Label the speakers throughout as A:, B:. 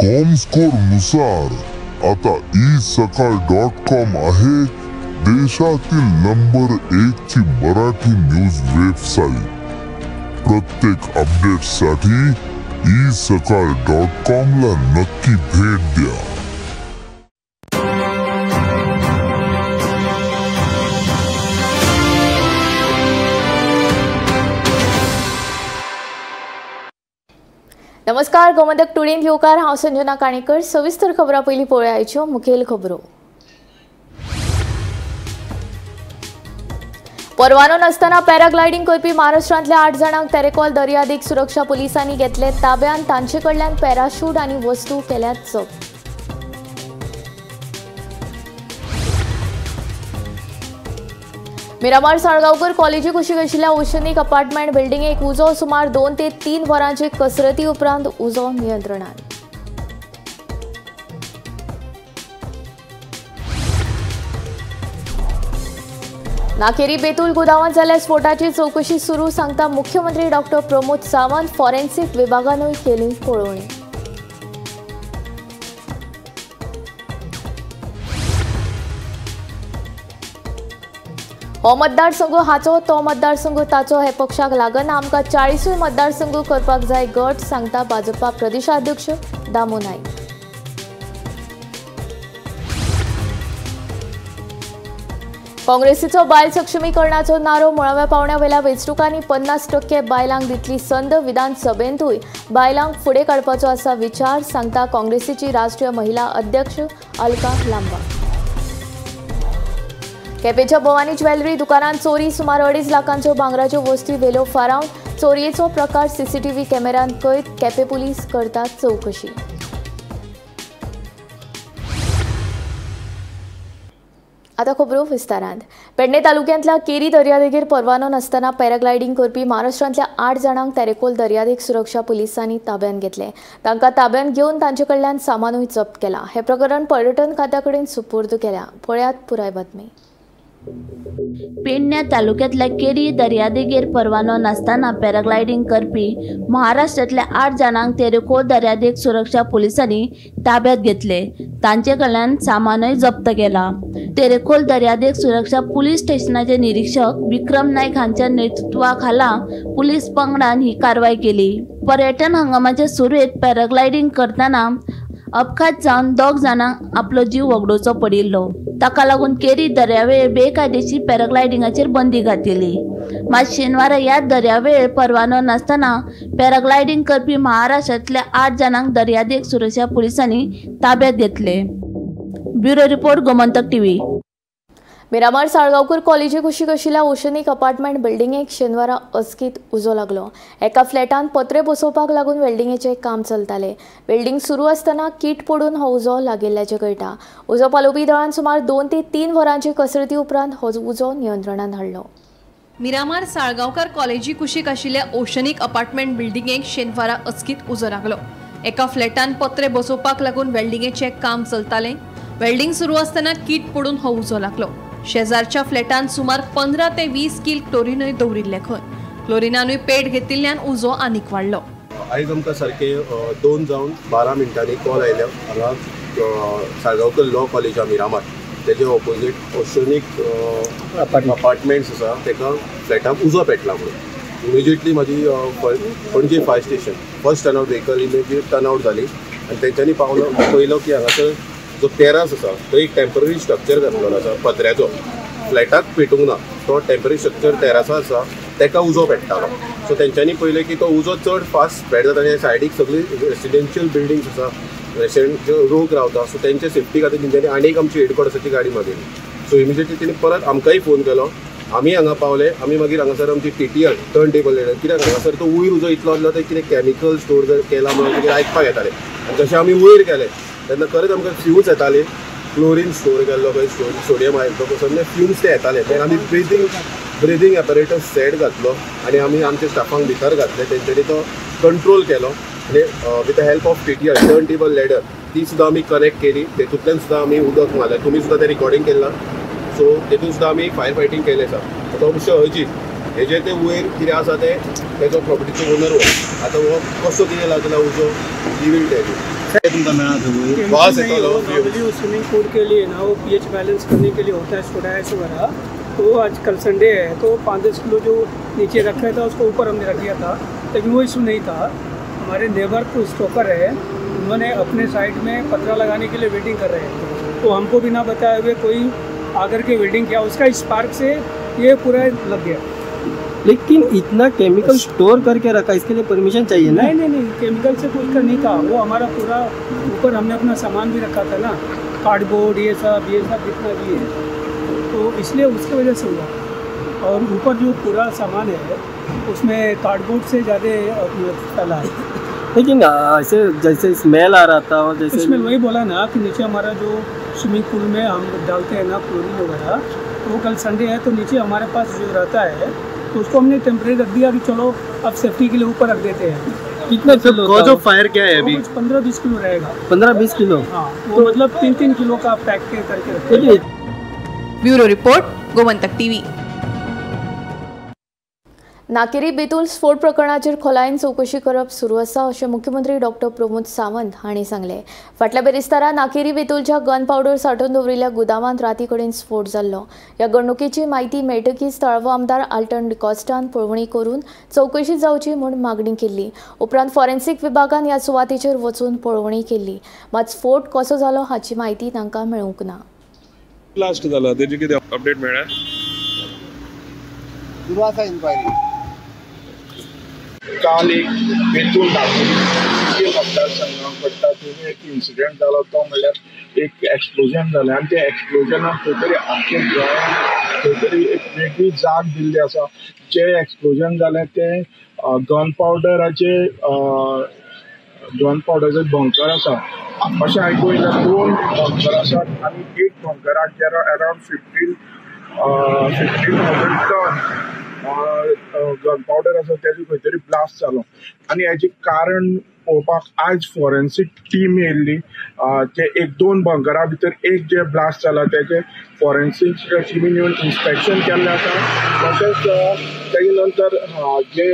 A: Comscore नुसार आता isakal.com आहे देशातील नंबर 1 ची मराठी न्यूज वेबसाईट। प्रत्येक अपडेटसाठी isakal.com ला नक्की भेट द्या।
B: नमस्कार, गोमंतक टुडे येवकार हांव संजना काणेकर। सविस्तर खबरां पयलीं पळोवया आयच्यो मुखेल खबरो। परवानो नासतना पॅराग्लायडिंग करपी महाराष्ट्रांतल्या 8 जाणांक तेरेखोल दर्यादेग सुरक्षा पुलिसांनी घेतले ताब्यात। तांचे कडल्यान पॅराशूट आनी वस्तू केल्यात जप्त। मिरामार साळगांवकर कॉलेजी कुशीक आशिल्ल्या ओशनिक अपार्टमेंट बिल्डिंगेक उजो सुमार 2 ते 3 वरांचे कसरती उपरांत उजो नियंत्रणात। नाकेरी बेतूल गुदावांत जाल्ल्या स्फोटाची चौकशी सुरू सांगता मुख्यमंत्री डॉ प्रमोद सावंत। फॉरेन्सिक विभागानूय केली पळोवणी। हो मतदारसंघ हाचो तो मतदारसंघ ताचो हे पक्षाक लागना। आमकां 40 मतदारसंघ करपाक जाय गट सांगता भाजपा प्रदेशाध्यक्ष दामू नाईक। काँग्रेसीचो बायल सक्षमीकरणाचो नारो मुळाव्या पावंड्या वयल्या वेंचणुकांनी 50% बायलांक दितली संद। विधानसभेंतूय बायलांक फुडें काडपाचो आसा विचार सांगता काँग्रेसीची राष्ट्रीय महिला अध्यक्ष अलका लांबा। केपेच्या भवानी ज्वेलरी दुकानात चोरी सुमार 2.5 लाखांच्यो भांगराच्यो वस्तू वेलो फाराव। चोरयेचो प्रकार सीसीटीव्ही कॅमेरान कैद। केपे पुलीस करतात चौकशी। आता खबरो विस्तारांत। पेडणे तालुक्यांतल्या केरी दर्यादेगेर परवानो नासतना पॅराग्लायडिंग करपी महाराष्ट्रांतल्या 8 जाणांक तेरेखोल दर्यादेग सुरक्षा पुलिसांनी ताब्यात घेतले। तांकां ताब्यात घेवन तांचे कडल्यान सामानूय जप्त केला। हे प्रकरण पर्यटन खात्याकडेन सुपूर्द केल्या। पळयात पुराय बातमी।
C: पेडणे तालुक्यातल्या केरी दर्यादेगेर परवानो नासतना पॅराग्लायडिंग करपी महाराष्ट्रातल्या 8 जाणांक तेरेखोल दर्यादेग सुरक्षा पुलिसांनी ताब्यात घेतले। तांचे कडल्यान सामानय जप्त केला। तेरेखोल दर्यादेग सुरक्षा पुलीस स्टेशनाचे निरीक्षक विक्रम नाईक हांच्या नेतृत्वाखाला पुलीस पंगडान ही कारवाई केली। पर्यटन हंगामाच्या सुरवेत पॅराग्लायडिंग करताना अपघात जावन 2 जाणांक आपलो जीव वगडोवचो पडिल्लो। ताका लागून केरी दर्यावेळ बेकायदेशीर पॅराग्लायडिंगाचेर बंदी घातलेली। मात शेनवारा ह्या दर्यावेळ परवानो नासतना पॅराग्लायडिंग करपी महाराष्ट्रातल्या 8 जाणांक दर्यादेग सुरक्षा पुलिसांनी ताब्यात घेतले। Bureau report, Gomantak TV.
B: Miramar Salgaonkar कॉलेजी कुशीक आशिल्ल्या ओशनिक अपार्टमेंट बिल्डिंगेक शेनवारा अचकीत उजो लागलो। एका फ्लॅटान पत्रे बसोवपाक लागून वेल्डिंगेचे काम चलताले। वेल्डिंग सुरू आसतना कीट पडून हो उजो लागिल्ल्याचें कळटा। उजो पालोवपी दळान सुमार 2 ते 3 वरांचे कसरती उपरांत हो उजो नियंत्रणात हाडलो।
D: मिरामार साळगांवकर कॉलेजी कुशीक आशिल्ल्या ओशनिक अपार्टमेंट बिल्डिंगेक शेनवारा अचकीत उजो लागलो। एका फ्लॅटान पत्रे बसोवपाक लागून वेल्डिंगेचे काम चलताले। वेल्डिंग सुरू आसतना कीट पडून हो उजो लागलो। शेजारच्या फ्लॅटान सुमार 15 ते 20 किल क्लोरीनय दवरिल्ले खंय। क्लोरिनानूय पेट घेतिल्ल्यान उजो आनीक वाडलो।
E: आयज आमकां सारके 2 जावन 12 मिनटांनी कॉल आयल्या हांगा साळगांवकर लॉ कॉलेजा मिरामार तेजे ऑपोजीट ओशनिक अपार्टमेंट्स आसा तेका फ्लॅटाक उजो पेटला म्हणून। इमिजिएटली म्हाजी Panaji fire station first turn out vehicle immediate turn out जाली आनी तेंच्यांनी पळयलो की हांगासर जो टेरस आसा तो एक टेम्पररी स्ट्रक्चर घातलेलो आसा पत्र्याचो। फ्लॅटाक पेटूंक ना, तो टेम्पररी स्ट्रक्चर टेरसा आसा तेका उजो पेट्टालो। सो तेंच्यांनी पळयलें की तो उजो चड फास्ट स्प्रेड जाता आनी सायडीक सगळी रेसिडेन्शियल बिल्डिंग्स आसा, रेसिडेंट लोक रावता। सो तेंचे सेफ्टी खातीर तेंच्यांनी आनीक आमची हेडक्वॉर्टर्साची गाडी मागयली। सो इमिजिएटली तेणी परत आमकांय फोन केलो। आमी हांगा पावले। आमी मागीर हांगासर आमची TTL टर्न टेबल लेडर कित्याक हांगासर तो वयर उजो इतलो आसलो ते कितें कॅमिकल स्टोर जर केला म्हणून कितें आयकपाक येतालें आनी जशें आमी वयर गेले तेन्ना खरेंच आमकां फ्यूम्स येताले। क्लोरीन स्टोर केल्लो खंय सोडियम आयल्लो पसून फ्यूम्स ते येताले। तें आमी ब्रिदींग एपरेटस सेट घातलो आनी आमी आमच्या स्टाफांक भितर घातले। तेंच्यांनी तो कंट्रोल केलो आनी with the help of TTL turn table ladder ती सुद्दां आमी कनेक्ट केली। तेतूंतल्यान सुद्दां आमी उदक मारलें। तुमी सुद्दां तें रिकॉर्डिंग केलां। सो तेतून सुद्दां आमी फायर फायटींग केलें आसा। तो मातशें हळशीक हेजे ते वयर कितें आसा तें तेजो प्रॉपर्टीचो ओनर हो आतां हो कसो कितें लागला उजो ही will tell you.
F: Normally swimming pool के लिए ना वो पीएच बैलेंस करने के लिए होता है सोडा ऐश वगैरह। तो आज कल संडे है तो 5-10 किलो जो नीचे रखा था उसको ऊपर हमने रख दिया था, लेकिन वो इशू नहीं था। हमारे नेबर को स्टॉकर है, उन्होंने अपने साइड में पतरा लगाने के लिए वेटिंग कर रहे हैं, तो हमको बिना बताए हुए कोई आकर के वेल्डिंग किया, उसका स्पार्क से ये पूरा लग गया।
G: लेकिन इतना केमिकल स्टोर करके रखा, इसके लिए परमिशन चाहिए ना?
F: नहीं, केमिकल से कुछ का नहीं था। वो हमारा पूरा ऊपर हमने अपना सामान भी रखा था ना, कार्डबोर्ड ये सब जितना भी है, तो इसलिए उसकी वजह से हुआ। और ऊपर जो पूरा सामान है उसमें कार्डबोर्ड से ज़्यादा फैला है।
G: लेकिन ऐसे जैसे स्मेल आ रहा था, और जैसे
F: स्मेल वही बोला ना कि नीचे हमारा जो स्विमिंग पूल में हम डालते हैं ना क्लोरीन वगैरह, तो वो कल संडे है तो नीचे हमारे पास जो रहता है तो उसको हमने टेम्परेरी रख दिया कि चलो अब सेफ्टी के लिए ऊपर रख देते हैं।
G: कितना किलो
F: कॉज
G: ऑफ फायर क्या है अभी?
F: 15-20 किलो रहेगा।
G: 15-20 किलो?
F: हाँ, वो मतलब 3-3 किलो का पैक करके रखते हैं।
D: Bureau report, Gomantak TV.
B: नाकेरी बेतूल स्फोट प्रकरणाचेर खोलायेन चौकशी करप सुरू आसा अशें मुख्यमंत्री डॉक्टर प्रमोद सावंत हांणी सांगलें। फाटल्या बेरेस्तारा नाकेरी बेतूलच्या गन पावडर सांठोवन दवरिल्ल्या गुदामांत राती कडेन स्फोट जाल्लो। ह्या घडणुकेची म्हायती मेळटकीच तळावो आमदार आल्टन डिकॉस्टान पळवणी करून चौकशी जावची म्हूण मागणी केल्ली। उपरांत फॉरेन्सीक विभागान ह्या सुवातेचेर वचून पळवणी केल्ली, मात स्फोट कसो जालो हाची म्हायती तांकां मेळूंक ना।
H: ब्लास्ट जाला तेजी कितें अपडेट मेळ्ळ्या?
I: सुरू आसा इन्क्वायरी।
J: काल एक बेतूल नागरी मतदारसंघात पडटा थंय एक इन्सिडेंट जालो, तो म्हणल्यार एक एक्सप्लोजन जालें आनी त्या एक्सप्लोजनाक खंय तरी आख्खे गोंयांत खंय तरी एक वेगळी जाग दिल्ली आसा। जे एक्सप्लोजन जालें ते गन पावडराचे बंकर आसा अशें आयकूं येयला। 2 बंकर आसात आनी एक बंकराक अरावंड 15,000 टन गन पावडर आसा तेजो खंय तरी ब्लास्ट जालो आनी हेजें कारण पळोवपाक आयज फॉरेन्सीक टीम येयल्ली। ते 1-2 बंकरा भितर एक जे ब्लास्ट जाला तेजे फॉरेन्सीक टिमीन येवन इन्स्पेक्शन केल्लें आसा। तशेंच तेजे नंतर जे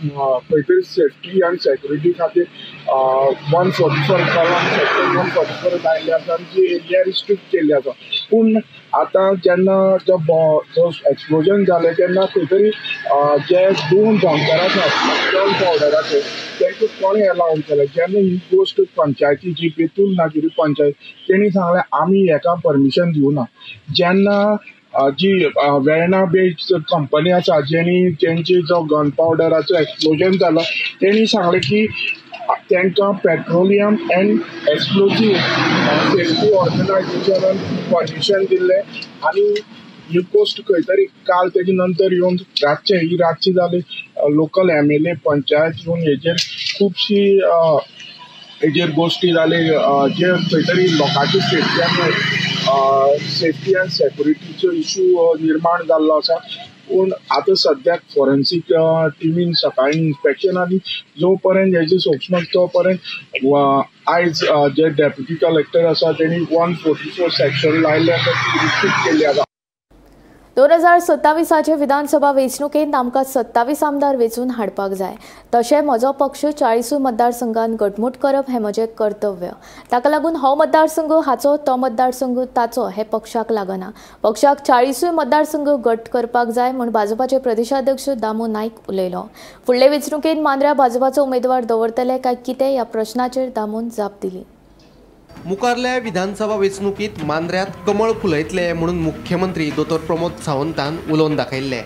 J: खंय तरी सेफ्टी आनी सेक्युरिटी खातीर 144 कलम सेक्शन 144 लायिल्ले आसा आनी जी एरिया रिस्ट्रिक्ट केल्ली आसा। पूण आतां जेन्ना जो एक्सप्लोजन जालें तेन्ना खंय तरी जे 2 बंकर आसात गन पावडराचे तेंकां कोणें अलाउड केलें। जेन्ना ही गोश्ट पंचायती जी बेतूल नागरी पंचायत तेणी सांगलें आमी हेका परमिशन दिवना। जेन्ना जी वेर्ना बेस्ड कंपनी आसा तेंची जो गन पावडराचो एक्सप्लोजन जालो तेणी सांगलें की तांकां पेट्रोलियम एंड एक्सप्लोजीव सेफ्टी ऑर्गनायझेशनान परमिशन दिल्लें आनी ही गोश्ट खंय तरी काल तेजे नंतर येवन ही रातची जाली। लोकल MLA पंचायत येवन हेजेर खुबशी हेजेर गोश्टी जाली जे खंय तरी लोकांची सेफ्टी आनी सेक्युरिटीचो इशू निर्माण जाल्लो आसा। पूण आतां सद्याक फॉरेन्सीक टिमीन सकाळी इन्स्पेक्शन आनी जो पर्यंत हेजे सोंपना तो पर्यंत आयज जे डेप्युटी कलेक्टर आसा तेणी 144 सेक्शन लायिल्ले आसा ती रिस्ट्रिक्ट केल्ली आसा।
B: 2027 विधानसभा वेंचणुकेंत आमकां 27 आमदार वेंचून हाडपाक जाय, तशें म्हजो पक्ष 40 मतदारसंघांत घटमूट करप हें म्हजें कर्तव्य। ताका लागून हो मतदारसंघ हाचो तो मतदारसंघ ताचो हें पक्षाक लागना। पक्षाक 40 मतदारसंघ गट करपाक जाय म्हूण भाजपाचे प्रदेशाध्यक्ष दामू नायक उलयलो। फुडले वेंचणुकेंत मांद्र्या भाजपाचो उमेदवार दवरतले काय कितें ह्या प्रश्नाचेर दामून जाप दिली।
K: मुखारल्या विधानसभा वेंचणुकीत मांद्र्यात कमळ फुलयतले म्हणून मुख्यमंत्री दोतोर प्रमोद सावंतान उलोवन दाखयल्ले।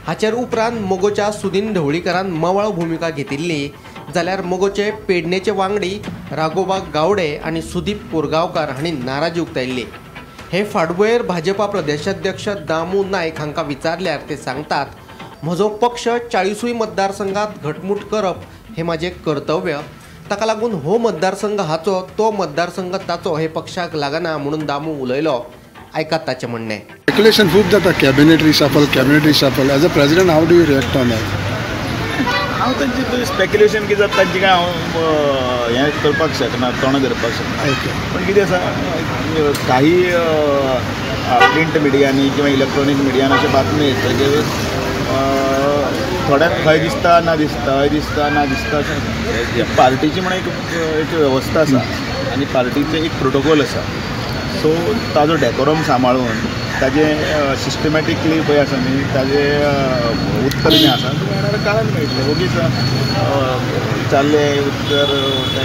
K: हाचेर उपरांत मोगोच्या सुदीन ढवळीकरान मवाळ भुमिका घेतिल्ली जाल्यार मोगोचे पेडणेचे वांगडी राघोबा गावडे आनी सुदीप कोरगांवकार हांणी नाराजी उक्तायल्ली। हे फाटभुंयेर भाजपा प्रदेशाध्यक्ष दामू नायक हांकां विचारल्यार ते सांगतात म्हजो पक्ष 40 मतदारसंघात घटमूट करप हें म्हाजें कर्तव्य। ताका लागून हो मतदारसंघ हाचो तो मतदारसंघ ताचो हे पक्षाक लागना म्हणून दामू उलयलो। आयकात ताचें म्हणणें।
L: स्पेक्युलेशन खूब जाता, cabinet reshuffle as a president how do you react on that?
M: हांव तांची स्पेक्युलेशन कितें जाता तांची काय हांव हें करपाक शकना, तोंड धरपाक शकना। पूण कितें आसा काही प्रिंट मिडियांनी किंवा इलेक्ट्रॉनीक मिडियान अशे बातमी येतकीर थोड्यांक खंय दिसता ना दिसता हय दिसता ना दिसता अशें पार्टीची म्हणून एक वेवस्था आसा आनी पार्टीचें एक प्रोटोकॉल आसा सो ताजो डेकोरम सांबाळून ताजें सिस्टमॅटिकली पळय आसा न्ही ताजें उत्तर जें आसा तें मेळणारें कारण मेळटलें ओगीच चालले उत्तर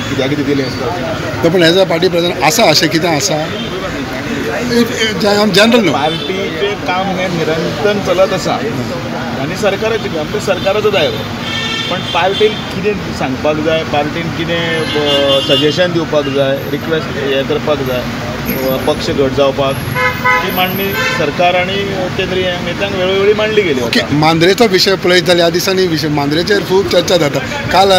M: कित्याक कितें दिलें आसता
L: पण एज अ पार्टी प्रेसिडेंट आसा अशें कितें आसा जनरल न्हू
M: पार्टीचें काम हें निरंतर चलत आसा आनी सरकाराचें काम तें सरकाराचो दायरो पण पार्टीन कितें सांगपाक जाय पार्टीन कितें सजेशन दिवपाक जाय रिक्वेस्ट हें करपाक जाय पक्ष घट जावपाक ती मांडणी सरकार आनी केंद्रीय नेत्यांक वेळोवेळी मांडली गेली
L: ओके मांद्रेचो विशय पळयत जाल्यार ह्या दिसांनी विशय मांद्रेचेर खूब चर्चा जाता काल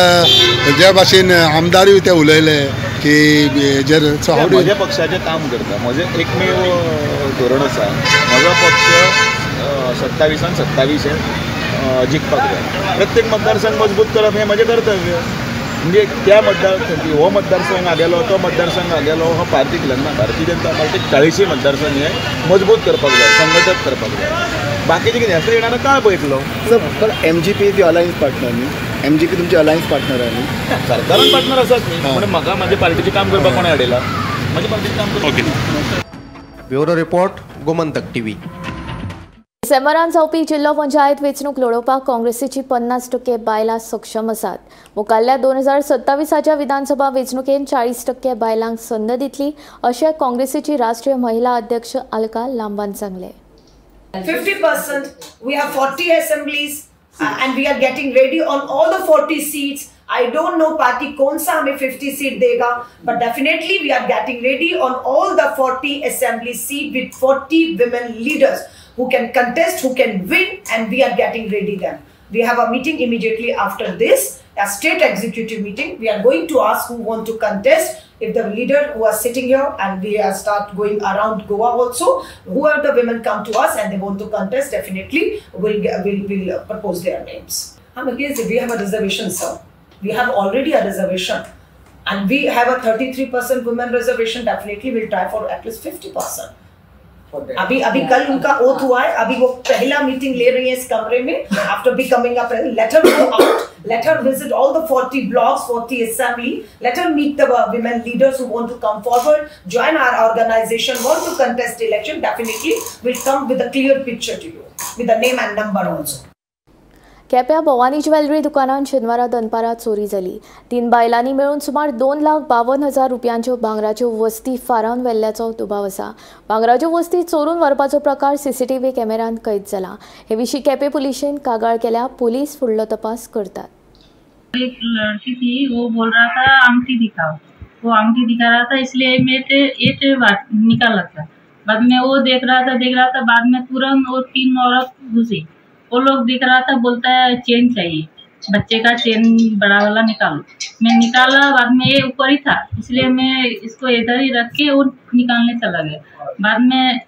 L: जे भाशेन आमदारूय ते उलयले की हेजेर
M: म्हज्या पक्षाचें काम करता म्हजें एकमेव धोरण आसा म्हजो पक्ष 27 जिखपाक जाय प्रत्येक मतदारसंघ मजबूत करप हें म्हजें कर्तव्य म्हणजे त्या मतदारसंघ हो मतदारसंघ आगेलो तो मतदारसंघ आगेलो हो पार्टीक लागना भारतीय जनता पार्टीक 40 मतदारसंघ हे मजबूत करपाक जाय संघटीत करपाक जाय बाकीचें कितें आसा येणारा काळ पळयतलो
I: पण MGP ती अलायन्स पार्टनर न्ही MGP तुमची अलायन्स पार्टनर आहे न्ही
M: सरकारान पार्टनर आसात न्ही म्हणून म्हाका म्हाजे पार्टीचें काम करपाक कोणें हाडयला म्हाजे पार्टीचें काम करपाक
K: ब्युरो रिपोर्ट गोमंतक TV
B: डिसेंबरान जावपी जिल्लो पंचायत वेंचणूक लडोवपाक काँग्रेसीची 50% बायलां सक्षम आसात मुखाल्ल्या 2027च्या विधानसभा वेंचणुकेन 40% बायलांक संद दितली अशें काँग्रेसीची राष्ट्रीय महिला अध्यक्ष अलका लांबान सांगले
N: 50% we have 40 assemblies and we are getting ready on all the 40 seats. I don't know party कौन सा हमें 50 सीट देगा but definitely we are getting ready on all the 40 assembly seat with 40 women leaders who can contest, who can win, and we are getting ready them. We have a meeting immediately after this, a state executive meeting. We are going to ask who want to contest. If the leader who are sitting here and we are start going around Goa also, whoever the women come to us and they want to contest, definitely we'll propose their names. Against we have a reservation, sir. We have already a reservation, and we have a 33% women reservation. Definitely we'll try for at least 50%. अभी कल उनका oath हुआ है अभी वो पहला meeting ले रही है इस कमरे में after becoming a president let her go out let her visit all the 40 blocks 40 assembly let her meet the women leaders who want to come forward join our organization want to contest election definitely will come with a clear picture to you with a name and number also
B: केप्या Bhavani jewellery दुकानात शेनवारा दनपारां चोरी जाली 3 बायलांनी मेळून सुमार 2,52,000 रुपयांच्यो भांगराच्यो वस्ती फारावन व्हेल्ल्याचो दुबाव आसा भांगराच्यो वस्ती चोरून व्हरपाचो प्रकार CCTV कॅमेरान कैद जाला हे विशीं केपे पुलिशेन कागाळ केल्या पुलीस फुडलो तपास करतात
O: एक लड़की थी वो बोल रहा था अंगूठी दिखाओ वो अंगूठी दिखा रहा था इसलिए मैं ये निकाला था बाद में वो देख रहा था बाद में तुरंत वो 3 औरत घुसी वो लोग दिख रहा था बोलता है चेन चाहिए बच्चे का चेन बड़ा वाला निकालो मैं निकाला बाद में ये ऊपर ही था इसलिए मैं इसको इधर ही रख के वो निकालने चला गया बाद में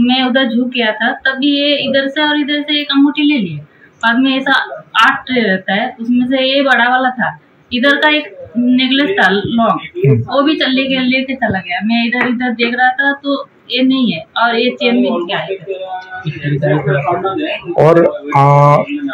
O: मैं उधर झुक गया था तभी ये इधर से और इधर से एक अंगूठी ले लिया बाद में ऐसा 8 ट्रे रहता है उसमें से ये बड़ा वाला था इधर का एक नेकलेस था लॉन्ग वो भी लेके चला गया मैं इधर देख रहा था तो ये नहीं है और ये चेन में क्या है
J: और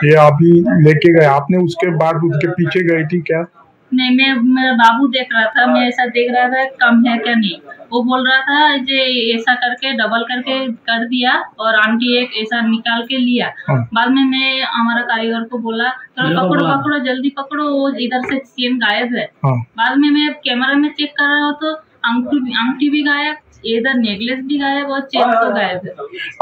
J: ये अभी लेके गए आपने उसके बाद उसके पीछे गई थी क्या
O: नहीं मैं मेरा बाबू देख रहा था मैं ऐसा देख रहा था कम है क्या नहीं वो बोल रहा था जे ऐसा करके डबल करके कर दिया और आंटी एक ऐसा निकाल के लिया बाद में मैं हमारा कारीगर को बोला पकड़ो जल्दी पकड़ो वो इधर से चेन गायब है बाद में मैं कैमरा में चेक कर रहा हूँ तो अंगूठी भी गायब इधर नेकलेस भी गायब और चेन तो गायब है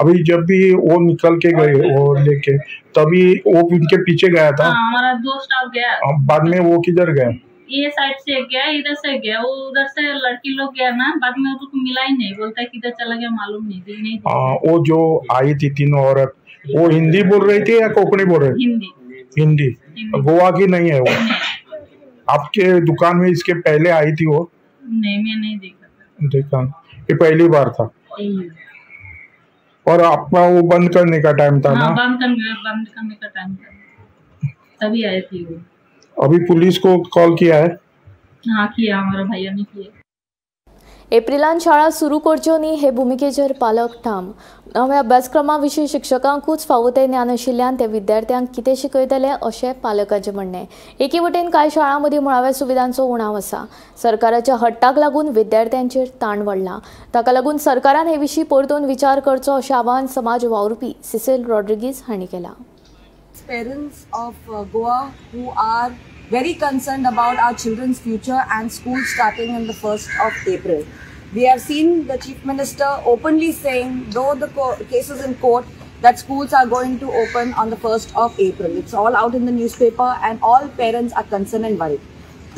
J: अभी जब भी वो निकल के गए वो लेके तभी वो उनके पीछे गया था
O: हमारा 2 स्टाफ गया
J: बाद में वो किधर गए
O: ये साइड से गया इधर से गया वो उधर से लड़की लोग गया ना बाद में उसको मिला ही नहीं बोलता है किधर चला गया मालूम नहीं
J: वो जो आई थी 3 औरत वो हिंदी बोल रही थी या कोंकणी बोल रही थी हिंदी गोवा की नहीं है वो आपके दुकान में इसके पहले आई थी वो
O: नहीं मैं नहीं
J: देखा ये पहली बार था और आपका वो बंद करने का टाइम था ना
O: बंद करने का टाइम था तभी आई थी वो अभी
J: पुलिस को कॉल किया है
O: हाँ किया हमारा भैया ने किया
B: एप्रिलान शाळा सुरू करच्यो न्ही हे भुमिकेचेर पालक ठाम. नव्या अभ्यासक्रमा विशीं शिक्षकांकूच फावो तें ज्ञान आशिल्ल्यान ते विद्यार्थ्यांक कितें शिकयतले अशें पालकांचें म्हणणें. एके वटेन कांय शाळां मदीं मुळाव्या सुविधांचो उणाव आसा. सरकाराच्या हट्टाक लागून विद्यार्थ्यांचेर ताण वाडला. ताका लागून सरकारान हे विशीं परतून विचार करचो अशें आवाहन समाज वावुरपी सिसिल रॉड्रिगीज हांणी केलां.
P: Parents of Goa who are very concerned about our children's future and school starting in the 1st of April. We have seen the Chief Minister openly saying, though the cases in court, that schools are going to open on the 1st of April. It's all out in the newspaper and all parents are concerned and worried.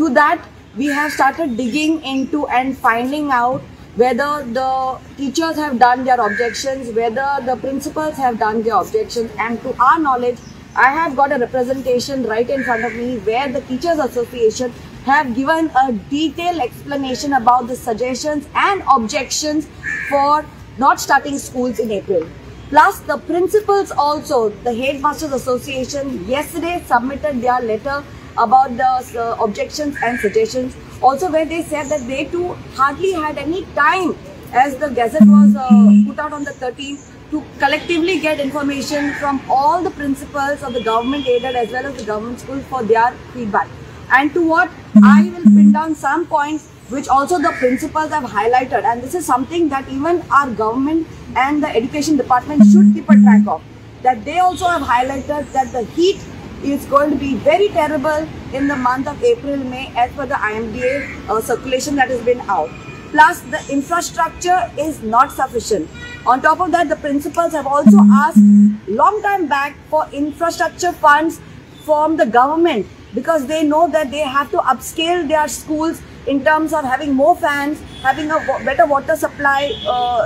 P: To that, we have started digging into and finding out whether the teachers have done their objections, whether the principals have done their objections, and to our knowledge, I have got a representation right in front of me where the Teachers Association have given a detailed explanation about the suggestions and objections for not starting schools in April. Plus the principals also, the Headmasters Association yesterday submitted their letter about the objections and suggestions, also where they said that they too hardly had any time as the gazette was put out on the 13th to collectively get information from all the principals of the government aided as well as the government schools for their feedback. And to what I will pin down some points which also the principals have highlighted, and this is something that even our government and the education department should keep a track of, that they also have highlighted that the heat is going to be very terrible in the month of April, May as per the IMDA circulation that has been out. Plus the infrastructure is not sufficient. On top of that, the principals have also asked long time back for infrastructure funds from the government because they know that they have to upscale their schools in terms of having more fans, having a better water supply,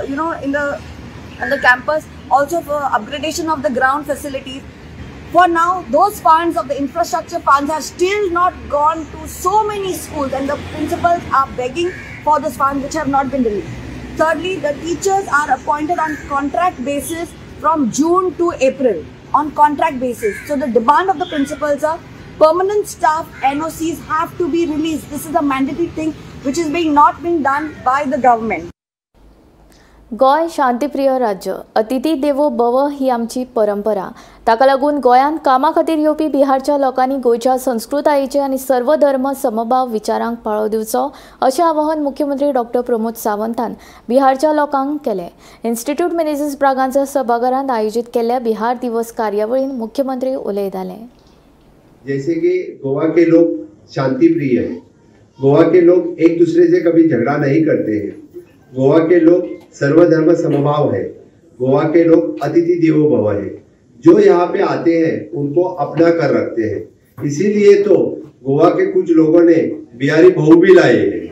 P: in the campus, also for upgradation of the ground facilities. For now, those funds of the infrastructure funds have still not gone to so many schools, and the principals are begging for those funds which have not been released. Thirdly, the teachers are appointed on contract basis from June to April, on contract basis. So the demand of the principals are permanent staff NOCs have to be released. This is a mandatory thing which is not being done by the government.
B: गोय शांतीप्रिय राज्य. अतिथी देवो भव ही आमची परंपरा. ताका लागून गोंयांत कामा खातीर येवपी बिहारच्या लोकांनी गोंयच्या संस्कृतायेचे आनी सर्व धर्म समभाव विचारांक पाळो दिवचो अशें आवाहन मुख्यमंत्री डॉक्टर प्रमोद सावंतान बिहारच्या लोकांक केलें. इन्स्टिट्यूट मिनेजीस ब्रागांच्या सभाघरांत आयोजीत केल्ल्या बिहार दिवस कार्यावळींत मुख्यमंत्री उलयताले.
Q: जैसे कि गोवा के लोग शांति प्रिय हैं, गोवा के लोग एक दूसरे से कभी झगड़ा नहीं करते हैं, गोवा के लोग सर्वधर्म समभाव है, गोवा के लोग अतिथि देवो भव है. जो यहाँ पे आते हैं उनको अपना कर रखते हैं. इसीलिए तो गोवा के कुछ लोगों ने बिहारी बहू भी लाए हैं.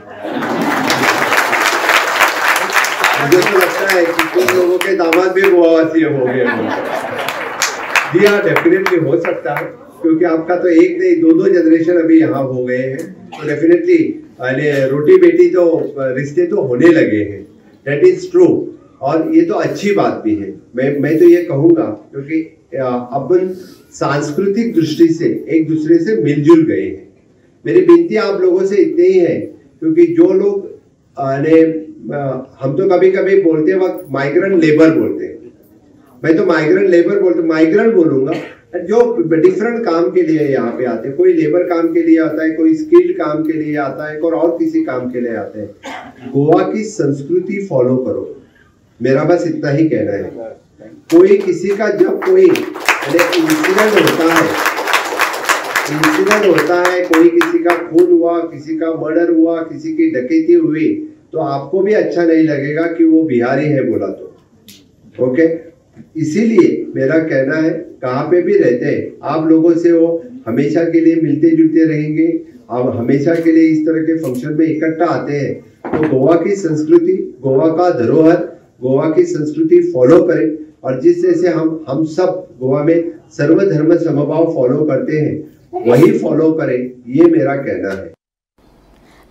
Q: मुझे तो लगता है कि कुछ लोगों के दामाद भी गोवावासी हो गए. जी हाँ, डेफिनेटली हो सकता है, क्योंकि आपका तो एक नहीं दो जनरेशन अभी यहाँ हो गए हैं, तो डेफिनेटली रोटी बेटी तो रिश्ते तो होने लगे हैं. दैट इज ट्रू, और ये तो अच्छी बात भी है. मैं तो ये कहूँगा, क्योंकि अपन सांस्कृतिक दृष्टि से एक दूसरे से मिलजुल गए हैं. मेरी विनती आप लोगों से इतनी ही है, क्योंकि जो लोग हम तो कभी कभी बोलते वक्त माइग्रेंट लेबर बोलते हैं, मैं तो माइग्रेंट बोलूंगा. जो डिफरेंट काम के लिए यहाँ पे आते हैं, कोई लेबर काम के लिए आता है, कोई स्किल्ड काम के लिए आता है, और किसी काम के लिए आते हैं. गोवा की संस्कृति फॉलो करो, मेरा बस इतना ही कहना है. कोई किसी का जब कोई इंसिडेंट होता है, कोई किसी का खून हुआ, किसी का मर्डर हुआ, किसी की डकैती हुई, तो आपको भी अच्छा नहीं लगेगा कि वो बिहारी है बोला तो. ओके, इसीलिए मेरा कहना है, कहाँ पे भी रहते हैं आप लोगों से वो हमेशा के लिए मिलते जुलते रहेंगे. आप हमेशा के लिए इस तरह के फंक्शन में इकट्ठा आते हैं, तो गोवा की संस्कृति, गोवा का धरोहर, गोवा की संस्कृति फॉलो करें. और जिस जैसे हम सब गोवा में सर्वधर्म समभाव फॉलो करते हैं, वही फॉलो करें, ये मेरा कहना है.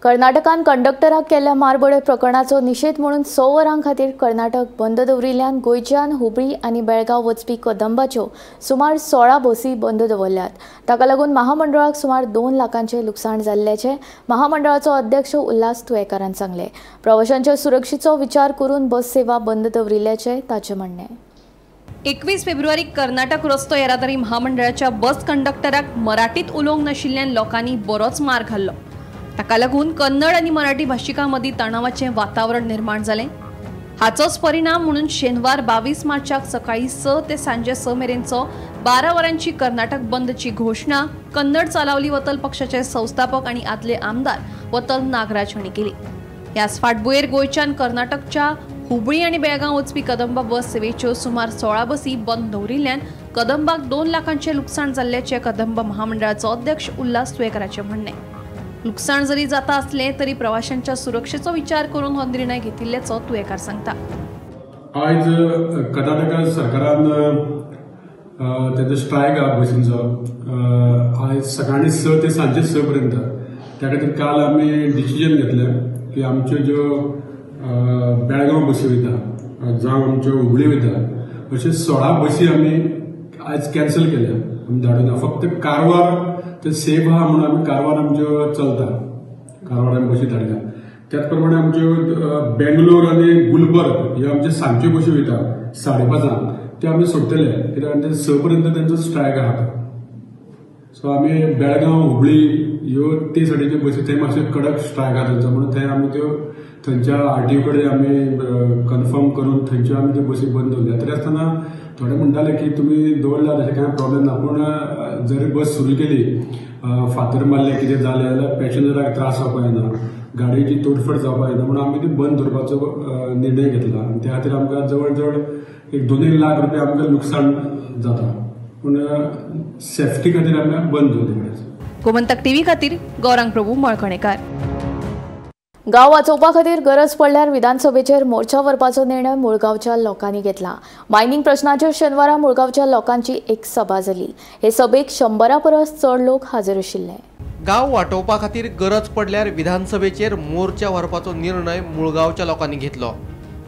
B: कर्नाटकान कंडक्टराक केल्ल्या मारबोळे प्रकरणाचो निशेध म्हणून 6 वरां खातीर कर्नाटक बंद दवरिल्ल्यान गोंयच्यान हुबळी आनी बेळगांव वचपी कदंबाच्यो सुमार 16 बसी बंद दवरल्यात. ताका लागून महामंडळाक सुमार 2 लाखांचे लुकसाण जाल्ल्याचे महामंडळाचो अध्यक्ष उल्हास तुयेकारान सांगले. प्रवाशांच्या सुरक्षेचो विचार करून बस सेवा बंद दवरिल्ल्याचे ताचे म्हणणे.
D: 21 फेब्रुवारीक कर्नाटक रस्तो येरादारी महामंडळाच्या बस कंडक्टराक मराठीत उलोवंक नाशिल्ल्यान लोकांनी बरोच मार खाल्लो. ताका लागून कन्नड आनी मराठी भाशिकां मदीं तणावाचें वातावरण निर्माण जालें. हाचोच परिणाम म्हणून शेनवार 22 मार्चाक सकाळी 6 ते सांजे 6 मेरेनचो 12 वरांची कर्नाटक बंदची घोषणा कन्नड चालावली वतल पक्षाचे संस्थापक आनी आदले आमदार वतल नागराज हांणी केली. ह्याच फाटभुंयेर गोंयच्यान कर्नाटकच्या हुबळी आनी बेळगांव वचपी कदंबा बस सेवेच्यो सुमार 16 बसी बंद दवरिल्ल्यान कदंबाक 2 लाखांचे लुकसाण जाल्ल्याचे कदंबा महामंडळाचो अध्यक्ष उल्हास तुयेकाराचें म्हणणें. लुकसाण जरी जाता असले तरी प्रवाशांच्या सुरक्षेचो विचार करून हो निर्णय घेतिल्ल्याचो तुयेकार सांगता.
R: आज कर्नाटक सरकारान तेजो स्ट्रायक आहा बसींचो आज सकाळी 6 ते सांजे 6 पर्यंत. त्या खातीर काल आमी डिसिजन घेतलें की आमच्यो ज्यो बेळगांव बसी वयता जावं आमच्यो हुबळी वयता अश्यो 16 बसी आमी आज कॅन्सल केल्या. आमी धाडूना फक्त कारवार ते सेफ आहा म्हणून आमी कारवार आमच्यो चलता कारवार आमी बसी धाडल्या. त्याच प्रमाणे आमच्यो बेंगलोर आनी गुलबर्ग ह्यो आमच्यो सांजच्यो बसी वयता 5:30 त्यो आमी सोडटले कित्याक 6 पर्यंत तेंचो स्ट्रायक आहा. सो आमी बेळगांव हुबळी ह्यो ते सायडीच्यो बसी थंय मातशे कडक स्ट्रायक आहा तेंचो म्हणून थंय आमी त्यो थंयच्या आरटीओ कडेन आमी कन्फर्म करून थंयच्यो आमी त्यो बसी बंद दवरल्या. तरी आसतना थोडे म्हणटाले की तुमी दवरल्या तशें कांय प्रॉब्लेम ना पूण जरी बस सुरू केली फातर मारले कितें जालें जाल्यार पॅसेंजराक त्रास जावपाक येना गाडयेची तोडफोड जावपाक येना म्हणून आमी ती बंद दवरपाचो निर्णय घेतला. आनी त्या खातीर आमकां जवळ जवळ एक 2 लाख रुपया आमकां लुकसाण जाता पूण सेफ्टी खातीर आमी बंद दवरली.
D: गोमंतक टीव्ही खातीर गौरांग प्रभू मळकणेकार.
B: गांव वाचोवपा खातीर गरज पडल्यार विधानसभेचेर मोर्चा व्हरपाचो निर्णय मुळगांवच्या लोकांनी घेतला. मायनिंग प्रश्नाचेर शेनवारा मुळगांवच्या लोकांची एक सभा जाली. हे सभेक 100 परस चड लोक हाजीर आशिल्ले.
K: गांव वाटोवपा खातीर गरज पडल्यार विधानसभेचेर मोर्चा व्हरपाचो निर्णय मुळगांवच्या लोकांनी घेतलो.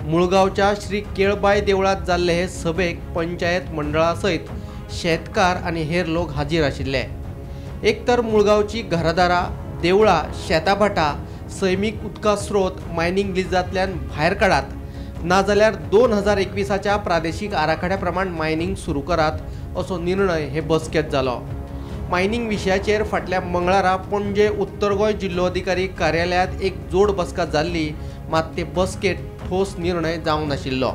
K: मुळगांवच्या श्री केळबाई देवळांत जाल्ले हे सभेक पंचायत मंडळा सयत शेतकार आनी हेर लोक हाजीर आशिल्ले. एक तर मुळगांवची घरादारां देवळां शेतां भाटां सैमीक उदका स्रोत मायनिंग लिजांतल्यान भायर काडात नाजाल्यार 2021च्या प्रादेशीक आराखड्या प्रमाण मायनिंग सुरू करात असो निर्णय हे बसकेंत जालो. मायनिंग विशयाचेर फाटल्या मंगळारा पणजे उत्तर गोंय जिल्लोधिकारी कार्यालयांत एक जोड बसका जाल्ली मात ते बसकेंत ठोस निर्णय जावंक नाशिल्लो.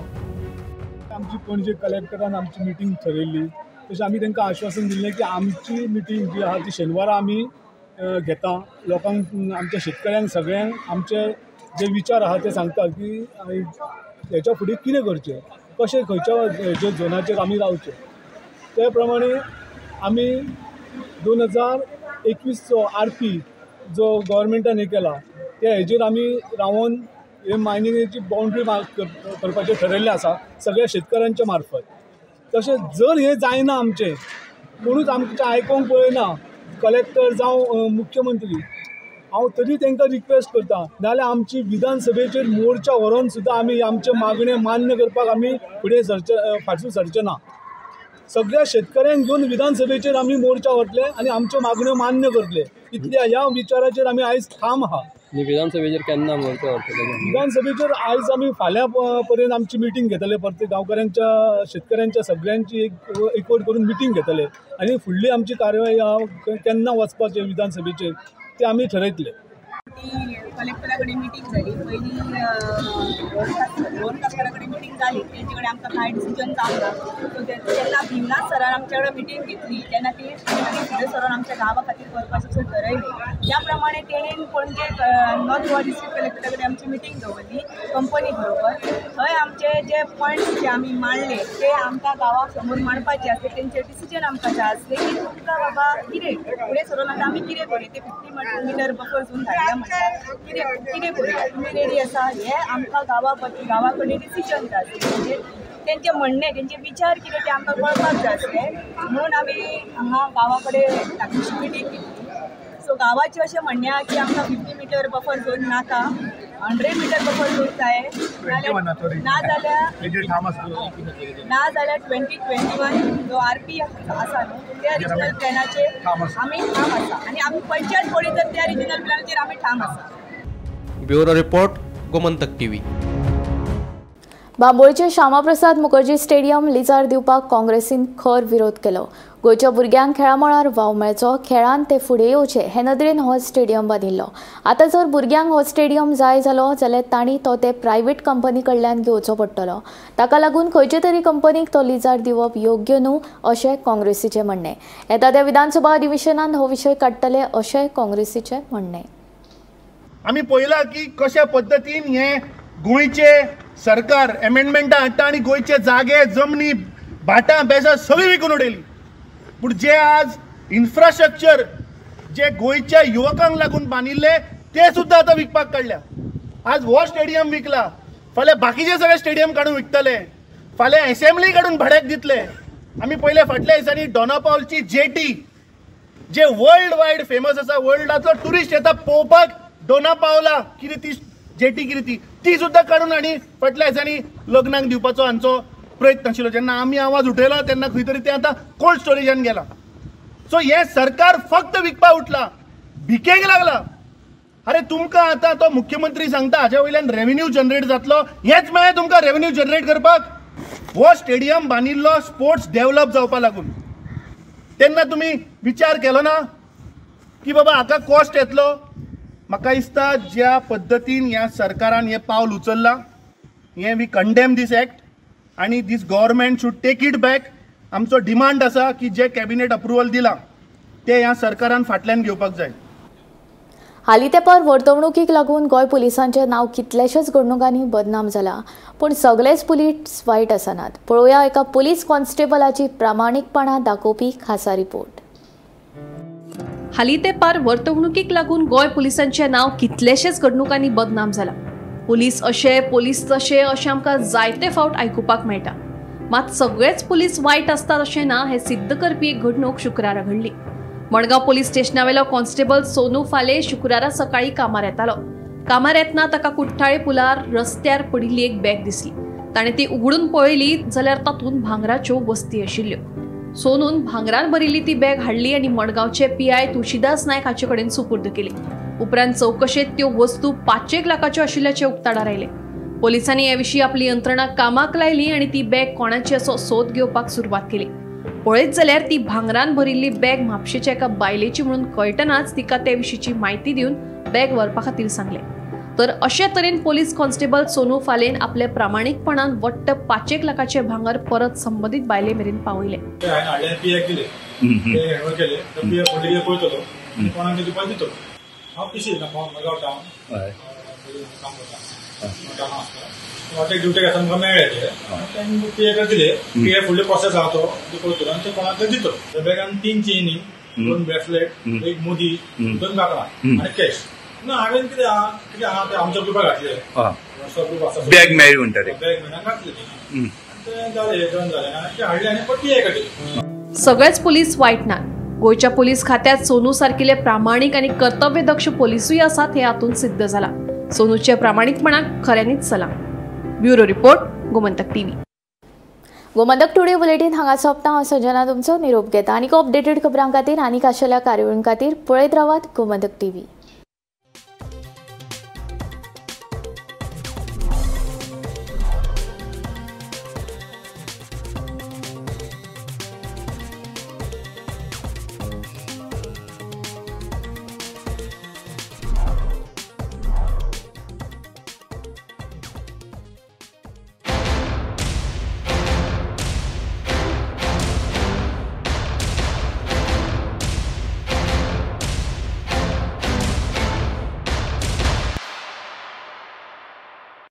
S: आमची पणजे कलेक्टरान आमची मिटींग ठरयल्ली तशें आमी तांकां आश्वासन दिल्लें की आमची मिटींग जी आहा ती शेनवारा आमी घेता. लोकांक आमच्या शेतकऱ्यांक सगळ्यांक आमचे जे विचार आहा ते सांगता की हेच्या फुडें कितें करचें कशें खंयच्या हेच्या झोनाचेर आमी रावचें. त्या प्रमाणे आमी 2021चो RP जो गव्हर्मेंटान हे केला त्या हेजेर आमी रावन हे मायनिंगेची बाउंड्री करपाचें ठरयल्लें आसा सगळ्या शेतकऱ्यांच्या मार्फत. तशेंच जर हे जायना आमचें कोणूच आमचें आयकोंक पळयना कलेक्टर जावं मुख्यमंत्री हांव तरी तांकां रिक्वेस्ट करता नाजाल्यार आमची विधानसभेचेर मोर्चा व्हरोन सुद्दां आमी आमचे मागणे मान्य करपाक आमी फुडें फाटसून सरचे ना. सगळ्या शेतकऱ्यांक घेवन विधानसभेचेर आमी मोर्चा व्हरतले आनी आमच्यो मागण्यो मान्य करतले इतल्या ह्या विचाराचेर आमी आयज ठाम आहा.
G: विधानसभेचेर केन्ना मोर्चा व्हरतले?
S: विधानसभेचेर आयज आमी फाल्यां पर्यंत आमची मिटींग घेतले प्रत्येक गांवकारांच्या शेतकऱ्यांच्या सगळ्यांची एकवट करून मिटींग घेतले आनी फुडली आमची कारवाय केन्ना वचपाचें विधानसभेचेर ते आमी ठरयतले.
T: कलेक्टरा कडेन मिटींग जाली पयलीं कलेक्टरा कडेन मिटींग जाली तेंचे कडेन आमकां कांय डिसिजन जावना. सो तेन्ना भिमनाथ सरान आमच्या कडेन मिटींग घेतली तेन्ना ती फुडें सरान आमच्या गांवा खातीर करपाचें ठरयलें. त्या प्रमाणे तेणेन पणजे नॉर्थ गोवा डिस्ट्रिक्ट कलेक्टरा कडेन आमची मिटींग दवरली कंपनी बरोबर. थंय आमचे जे पॉयंट्स जे आमी मांडले ते आमकां गांवा समोर मांडपाचे आसले. तेंचे डिसिजन आमकां जाय आसले की तुमकां बाबा कितें फुडें सरून आतां आमी कितें करूं ते 50 मिटर बफर झोन धाडल्या म्हणल्यार कितें करूया तुमी रेडी आसा हे आमकां गांवा कडेन डिसिजन जाय म्हणजे तेंचे म्हणणे तेंचे विचार कितें ते आमकां कळपाक जाय आसले म्हणून आमी हांगा गांवा कडेन ताची मिटींग घेतली. सो गावाचे अशें म्हणणे की आमकां 50 मीटर बफर झोन नाका, 100 मीटर बफर झोन जाय, ना जाल्यार 2021 जो RP आसा न्हू त्या रिजनल प्लॅनाचेर आमी ठाम आसा आनी आमी पंचायत पळयत तर त्या रिजनल प्लॅनाचेर आमी ठाम आसा.
K: Bureau report, Gomantak TV.
B: बांबोळचे श्यामाप्रसाद मुखर्जी स्टेडियम लिजार दिवपाक काँग्रेसीन खर विरोध केलो. गोंयच्या भुरग्यांक खेळा मळार वाव मेळचो, खेळांत ते फुडें येवचे हे नदरेन हो स्टेडियम बांदिल्लो. आतां जर भुरग्यांक हो स्टेडियम जाय जालो जाल्यार तांणी तो ते प्रायव्हेट कंपनी कडल्यान घेवचो पडटलो. ताका लागून खंयचे तरी कंपनीक तो लिजार दिवप योग्य न्हू अशें काँग्रेसीचें म्हणणें. येता त्या विधानसभा अधिवेशनांत हो विशय काडटले अशें काँग्रेसीचें म्हणणें.
U: आमी पळयलां की कशा पद्दतीन हे गोंयचे सरकार एमेंडमेंटां हाडटा आनी गोंयचे जागे जमनी भाटां बेसां सगळीं विकून उडयली. पूण जे आज इन्फ्रास्ट्रक्चर जे गोंयच्या युवकांक लागून बांदिल्ले ते सुद्दां आतां विकपाक काडल्या. आज हो स्टेडियम विकला, फाल्यां बाकीचे सगळे स्टेडियम काडून विकतले, फाल्यां एसेंब्ली काडून भाड्याक दितले. आमी पयले फाटल्या दिसांनी डॉनापावलची जेटी जे वर्ल्ड वायड फेमस आसा, वर्ल्डाचो टुरिस्ट येता पळोवपाक डॉनापावला कितें ती जेटी कितें ती सुद्दां काडून आनी फाटल्या दिसांनी लग्नाक दिवपाचो हांचो प्रयत्न आशिल्लो. जेन्ना आमी आवाज उठयलो तेन्ना खंय तरी तें आतां कोल्ड स्टोरेजान गेलां. सो हे सरकार फक्त विकपा उठला, भिकेक लागला. अरे तुमकां आतां तो मुख्यमंत्री सांगता हाच्या वयल्यान रेव्हेन्यू जनरेट जातलो, हेच मेळ्ळें तुमकां रेव्हेन्यू जनरेट करपाक? हो स्टेडियम बांदिल्लो स्पोर्ट्स डेव्हलप जावपा लागून. तेन्ना तुमी विचार केलो ना की बाबा हाका कॉस्ट येतलो? म्हाका दिसता ज्या पद्दतीन ह्या सरकारान हें पावल उचल्लां, हें वी कंडेम दीस एक्ट आनी this government should take it back. आमचो डिमांड आसा की जे कॅबिनेट अप्रुवल दिलां ते ह्या सरकारान फाटल्यान घेवपाक जाय.
B: हालीं तेंपार वर्तवणुकीक लागून गोंय पुलिसांचें नांव कितलेशेच घडणुकांनी बदनाम जालां, पूण सगळेच पुलीस वायट आसनात. पळोवया एका पुलीस कॉन्स्टेबलाची प्रामाणीकपणां दाखोवपी खासा रिपोर्ट.
D: हालीं तेंपार वर्तवणुकीक लागून गोंय पुलिसांचें नांव कितलेशेच घडणुकांनी बदनाम जालां. पुलीस अशे, पुलीस तशे अशें आमकां जायते फावट आयकुपाक मेळटा. मात सगळेच पुलीस वायट आसतात अशें ना हें सिद्ध करपी एक घडणूक शुक्रारा घडली. मडगांव पुलीस स्टेशनावेलो कॉन्स्टेबल सोनू फाले शुक्रारा सकाळी कामार येतालो. कामार येतना ताका कुठ्ठाळे पुलार रस्त्यार पडिल्ली एक बॅग दिसली. ताणें ती उगडून पळयली जाल्यार तातूंत भांगराच्यो वस्ती आशिल्ल्यो. सोनून भांगरान भरिल्ली ती बॅग हाडली आनी मडगांवचे PI तुळशीदास नायक हाचे कडेन सुपूर्द केली. उपरांत चौकशेत त्यो वस्तू 5 लाखाच्यो आशिल्ल्याचे उक्ताडार आयले. पोलिसांनी हे विशीं आपली यंत्रणा कामाक लायली आनी ती बॅग कोणाची असो सोद घेवपाक सुरवात केली. पळयत जाल्यार ती भांगरान भरिल्ली बॅग म्हापशेच्या एका बायलेची म्हणून कळटनाच तिका ते विशींची म्हायती दिवन बॅग व्हरपा खातीर सांगलें. तर अशे तरेन पोलीस कॉन्स्टेबल सोनू फालेन आपल्या प्रामाणीकपणान वट्ट 5 लाखाचे भांगर परत संबंधीत बायले मेरेन पावयले.
V: ड्युटी आसा मेळ्ळे ते दिले की फुडले प्रोसेस आहा तो करतलो आनी ते कोणाक दितलो. त्या बॅगान 3 चेनी, 2 ब्रेसलेट, 1 मुदी, 2 काकणां आनी कॅश. ना हांवें कितें आहा ते आमच्या ग्रुपाक घातले. ग्रुप आसा बॅग मेळ्ळी म्हणटा ते बॅग मेळ्ळी घातली ते जालें डन जालें आनी ते हाडले आनी पट्टी हे काडली.
D: सगळेच पुलीस वायट नात. गोंयच्या पुलीस खात्यात सोनू सारकिले प्रामाणीक आनी कर्तव्यदक्ष पोलिसूय आसात हे हातून सिद्ध जाला. सोनूचे प्रामाणिकपणाक खऱ्यांनीच सलाम. Bureau report, Gomantak TV.
B: Gomantak today bulletin हांगा सोंपता. हांव संजना तुमचो निरोप घेता. आनीक अपडेटेड खबरां खातीर आनीक आशिल्ल्या कार्यावळीं खातीर पळयत रावात गोमंतक टीव्ही.